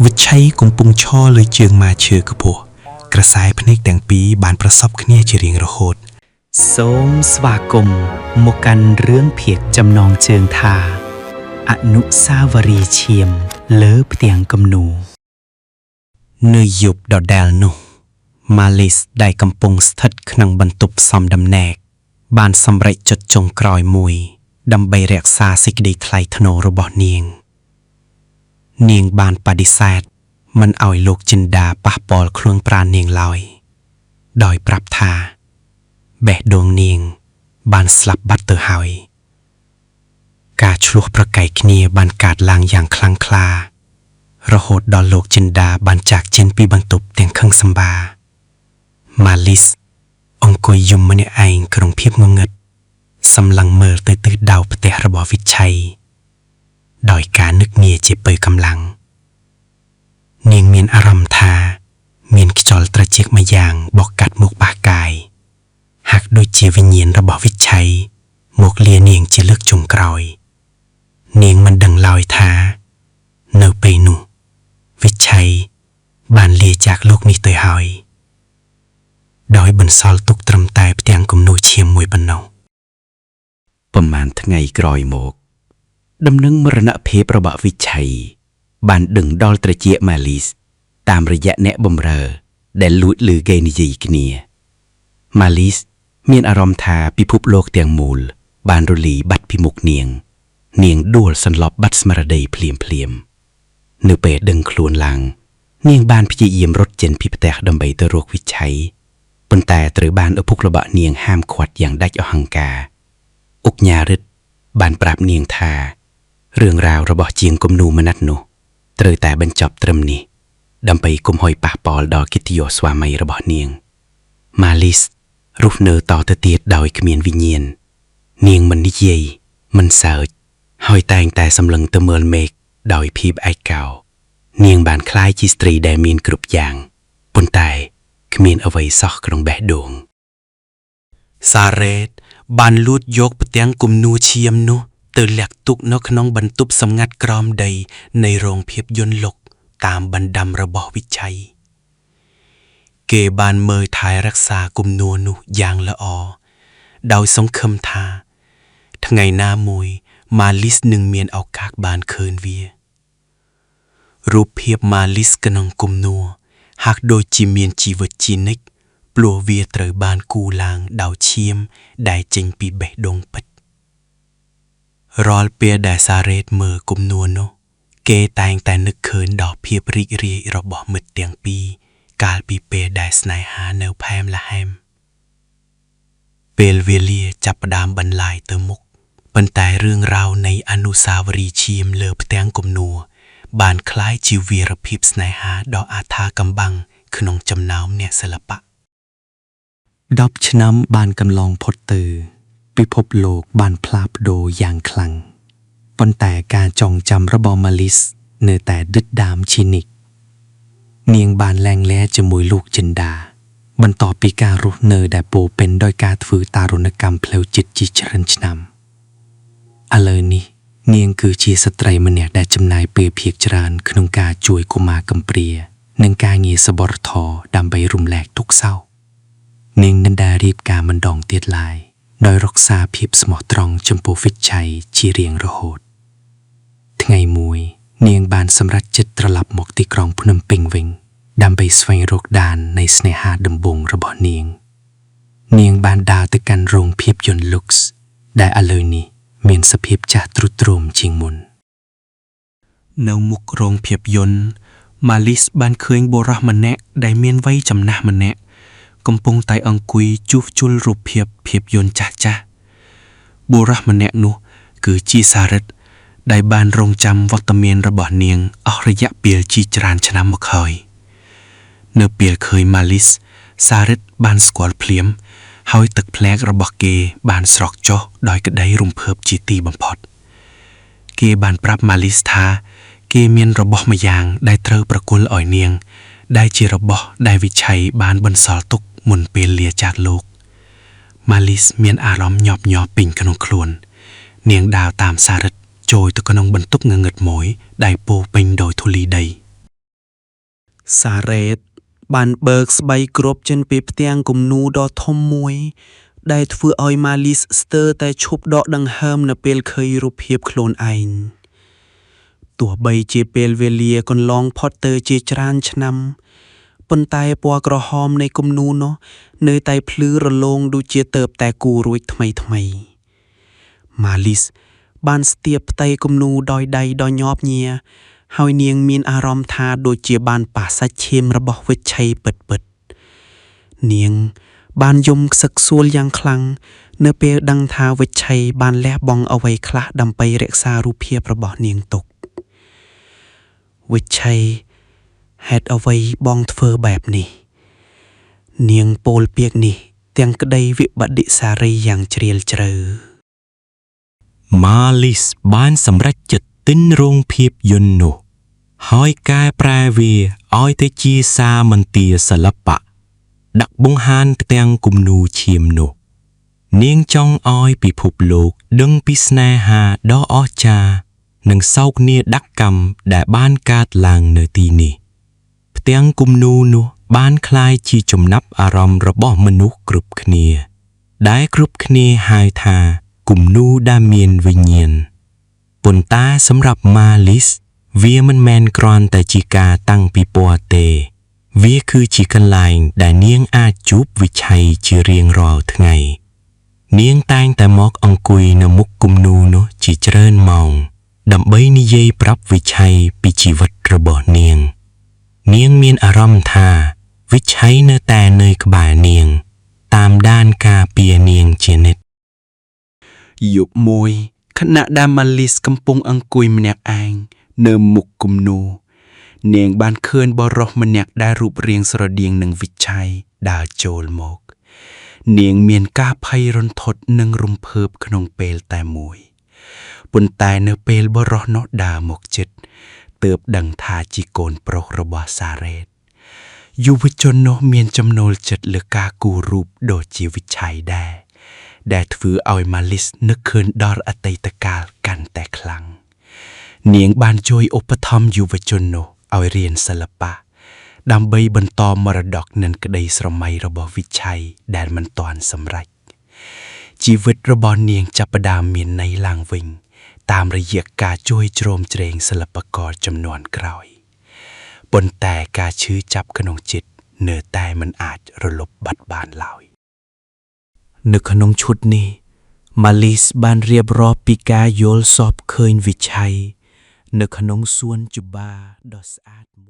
វិឆ័យកំពុងឈរលើជើងម៉ាឈើខ្ពស់ក្រសែភ្នែកទាំងពីរបានប្រសពគ្នាជារៀងរហូតសូមស្វាគមន៍មកកាន់រឿងភាគចំណងជើងថាអនុស្សាវរីយ៍ឈាមលើផ្ទាំងគំនូរនៅយប់ដដែលនោះម៉ាលីសដែលកំពុងស្ថិតក្នុងបន្ទប់សំដំណេកបានសម្រេចចិត្តចុងក្រោយមួយដើម្បីរក្សាសេចក្តីថ្លៃថ្នូររបស់នាងបានបដិសេធមិនឲ្យលោកចិន្តាប៉ះពាល់ខ្លួនប្រាណនាងឡើយដោយប្រាប់ថាបេះដូងនាងបានស្លាប់បាត់ទៅហើយការឆ្លោះប្រកែកគ្នាបានកើតឡើងយ៉ាងខ្លាំងក្លារហូតដល់លោកចិន្តាបានចាកចេញពីបន្ទប់ទាំងខឹងសម្បាម៉ាលីសអង្គុយយំម្នាក់ឯងក្នុងភាពងងឹតសម្លឹងមើលទៅទិសដៅផ្ទះរបស់វិឆ័យដោយការនឹកនាជាពើកម្លាំងនាងមានអារម្មណ៍ថាមានខ្យល់ត្រជាក់មួយយ៉ាងបក់កាត់មុខបាសកាយហាក់ដូចជាវិញ្ញាណរបស់វិឆ័យមកលានាងជាលើកចុងក្រោយនាងមិនដឹងឡើយថានៅពេលនោះវិឆ័យបានលាจากលោកនេះទៅហើយដោយបន្សល់ទុកត្រឹមតែផ្ទាំងគំនូរឈាមមួយប៉ុណ្ណោះប្រហែលថ្ងៃក្រោយមកដំណឹងមរណភាពរបស់វិឆ័យបានដឹងដល់ត្រជាម៉ាលីសតាមរយៈអ្នកបម្រើដែលលួចឮគេនិយាយគ្នាម៉ាលីសមានអារម្មណ៍ថាពិភពលោកទាំងមូលបានរលីបាត់ពីមុខនាងដួលសន្លប់បាត់ស្មារតីភ្លាមនៅពេលដឹងខ្លួនឡើងនាងបានព្យាយាមរត់ចេញពីផ្ទះដើម្បីទៅរកវិឆ័យប៉ុន្តែត្រូវបានឪពុករបស់នាងហាមឃាត់យ៉ាងដាច់អហង្ការអុកញ៉ារិទ្ធបានប្រាប់នាងថារឿងរ៉ាវរបស់ជាងគំនូរមណ័តនោះត្រូវតែបញ្ចប់ត្រឹមនេះដើម្បីកុំឲ្យប៉ះពាល់ដល់កិត្តិយសស្វាមីរបស់នាងម៉ាលីសរស់នៅតទៅទៀតដោយគ្មានវិញ្ញាណនាងមិននិយាយមិនសើចហើយតែងតែសម្លឹងទៅមើលមេឃដោយភាពឯកោនាងបានក្លាយជាស្ត្រីដែលមានគ្រប់យ៉ាងប៉ុន្តែគ្មានអ្វីសោះក្នុងបេះដូងសារ៉េតបានលួចយកផ្ទាំងគំនូរឈាមនោះទៅលាក់ទុកនៅក្នុងបន្ទប់សម្ងាត់ក្រោមដីនៃរោងភាពយន្តលុកតាមបណ្ដាំរបស់វិឆ័យគេបានមើលថែរក្សាគំនូរនោះយ៉ាងល្អដោយសង្ឃឹមថាថ្ងៃណាមួយម៉ាលីសនឹងមានឱកាសបានឃើញវារូបភាពម៉ាលីសក្នុងគំនូរហាក់ដូចជាមានជីវិតជានិច្ចព្រោះវាត្រូវបានគូរឡើងដោយឈាមដែលចេញពីបេះដូងពិតរាល់ពេលដែលសារ៉េតមើលគំនូរនោះគេតែងតែនឹកឃើញដល់ភាពរីករាយរបស់មិត្តទាំងពីរកាលពីពេលដែលស្នេហានៅផែមល្ហែមពេលវេលាចាប់ផ្ដើមបន្លាយទៅមុខប៉ុន្តែរឿងរ៉ាវនៃអនុស្សាវរីយ៍ឈាមលើផ្ទាំងគំនូរបានคล้ายជាវីរភាពស្នេហាដ៏អថាកំបាំងក្នុងចំណោមអ្នកសិល្បៈ10ឆ្នាំបានកន្លងផុតទៅពិភពលោកបានផ្លាស់ប្ដូរយ៉ាងខ្លាំងប៉ុន្តែការចងចាំរបស់ម៉ាលីសនៅតែដិតដាមជានិច្ចនាងបានលែងលែជាមួយលោកចិន្តាបន្ទាប់ពីការរស់នៅដែលពោរពេញដោយការធ្វើតារុណកម្មផ្លូវចិត្តជាច្រើនឆ្នាំឥឡូវនេះនាងគឺជាស្ត្រីម្នាក់ដែលចំណាយពេលភាគច្រើនក្នុងការជួយកុមារកំព្រានិងការងារសប្បុរសធម៌ដើម្បីរំលែកទុក្ខសោកនាងនឹងដែលរៀបការម្ដងទៀតឡើយដោយរក្សាភាពស្មោះត្រង់ចំពោះវិឆ័យជារៀងរហូតថ្ងៃមួយនាងបានសម្រេចចិត្តត្រឡប់មកទីក្រុងភ្នំពេញវិញដើម្បីស្វែងរកដាននៃស្នេហាដំបូងរបស់នាងបានដើរទៅកាន់រោងភាពយន្ត Lux ដែលឥឡូវនេះមានសភាពចាស់ទ្រុឌទ្រោមជាងមុននៅមុខរោងភាពយន្តម៉ាលីសបានឃើញបុរសម្នាក់ដែលមានវ័យចំណាស់ម្នាក់កំពុងតែអង្គុយជួសជុលរូបភាពយន្តចាស់បុរសម្នាក់នោះគឺជាសារ៉ិតដែលបានរងចាំវត្តមានរបស់នាងអស់រយៈពេលជាច្រើនឆ្នាំមកហើយនៅពេលឃើញម៉ាលីសសារ៉ិតបានស្គាល់ភ្លាមហើយទឹកភ្នែករបស់គេបានស្រក់ចុះដោយក្តីរំភើបជាទីបំផុតគេបានប្រាប់ម៉ាលីសថាគេមានរបស់មួយយ៉ាងដែលត្រូវប្រគល់ឲ្យនាងដែលជារបស់ដែលវិឆ័យបានបន្សល់ទុកមុនពេលលាចាកលោកម៉ាលីសមានអារម្មណ៍ញាប់ញ័រពេញក្នុងខ្លួននាងដើរតាមសារ៉ិតចូលទៅក្នុងបន្ទប់ងងឹតមួយដែលពោរពេញដោយធូលីដី សារ៉េតបានបើកស្បៃគ្របចេញពីផ្ទាំងគំនូដ៏ធំមួយដែលធ្វើឲ្យម៉ាលីសស្ទើរតែឈប់ដកដង្ហើមនៅពេលឃើញរូបភាពខ្លួនឯងទោះបីជាពេលវេលាកន្លងផុតទៅជាច្រើនឆ្នាំប៉ុន្តែពណ៌ក្រហមនៃគំនូនោះនៅតែភ្លឺរលោងដូចជាទើបតែគូររួចថ្មីម៉ាលីសបានស្ទាបផ្ទៃគំនូដោយដៃដ៏ញាប់ញ័រហើយនាងមានអារម្មណ៍ថាដូចជាបានប៉ះសាច់ឈាមរបស់វិឆ័យពិតៗនាងបានយំខ្សឹកខ្សួលយ៉ាងខ្លាំងនៅពេលដឹងថាវិឆ័យបានលះបង់អ្វីខ្លះដើម្បីរក្សារូបភាពរបស់នាងទុកវិឆ័យហេតុអ្វីបងធ្វើបែបនេះនាងពោលពាក្យនេះទាំងក្តីវិបដិសារីយ៉ាងជ្រាលជ្រៅម៉ាលីសបានសម្រេចចិត្តទិញរោងភាពយន្តនោះហើយកែប្រែវាឲ្យទៅជាសាមន្ទាសិល្បៈដាក់បង្ហាញផ្ទាំងគំនូឈាមនោះនាងចង់ឲ្យពិភពលោកដឹងពីស្នេហាដ៏អស្ចារ្យនិងសោកនាដកម្មដែលបានកើតឡើងនៅទីនេះផ្ទាំងគំនូនោះបានคล้ายជាចំណាប់អារម្មណ៍របស់មនុស្សគ្រប់គ្នាដែលគ្រប់គ្នាហៅថាគំនូដែលមានវិញ្ញាណប៉ុន្តែសម្រាប់ម៉ាលីសវាមិនមែនគ្រាន់តែជាការតាំងពិព័រណ៍ទេវាគឺជាកន្លែងដែលនាងអាចជួបវិឆ័យជារៀងរាល់ថ្ងៃនាងតែងតែមកអង្គុយនៅមុខគំនូនោះជាច្រើនម៉ោងដើម្បីនិយាយប្រាប់វិឆ័យពីជីវិតរបស់នាងមានអារម្មណ៍ថាវិឆ័យនៅតែនៅក្បែរនាងតាមដានការពារនាងជានិច្ចយប់មួយខណៈដែលម៉ាលីសកំពុងអង្គុយម្នាក់ឯងនៅមុខគំនូនាងបានឃើញបរិសម្នាក់ដែលរូបរាងស្រដៀងនឹងវិឆ័យដើរចូលមកនាងមានការភ័យរន្ធត់និងរំភើបក្នុងពេលតែមួយប៉ុន្តែនៅពេលបរិសនោះដើរមកជិតទើបដឹងថាជាកូនប្រុសរបស់សារ៉េតយុវជននោះមានចំណូលចិត្តលើការគូររូបដូចជាវិឆ័យដែលធ្វើឲ្យម៉ាលីសនឹកឃើញដល់អតីតកាលកាន់តែខ្លាំងនាងបានជួយឧបត្ថម្ភយុវជននោះឲ្យរៀនសិល្បៈដើម្បីបន្តមរតកនិងក្តីស្រមៃរបស់វិឆ័យដែលមិនទាន់សម្រេចជីវិតរបស់នាងចាប់ផ្ដើមមានន័យឡើងវិញតាមរយៈការជួយជ្រោមជ្រែងសិល្បករជំនាន់ក្រោយប៉ុន្តែការឈឺចាប់ក្នុងចិត្តនៅតែមិនអាចរលត់បាត់បានឡើយនៅក្នុងឈុតនេះម៉ាលីសបានរៀបរាប់ពីការយល់សពឃើញវិឆ័យនៅក្នុងសួនច្បារដ៏ស្អាតមួយ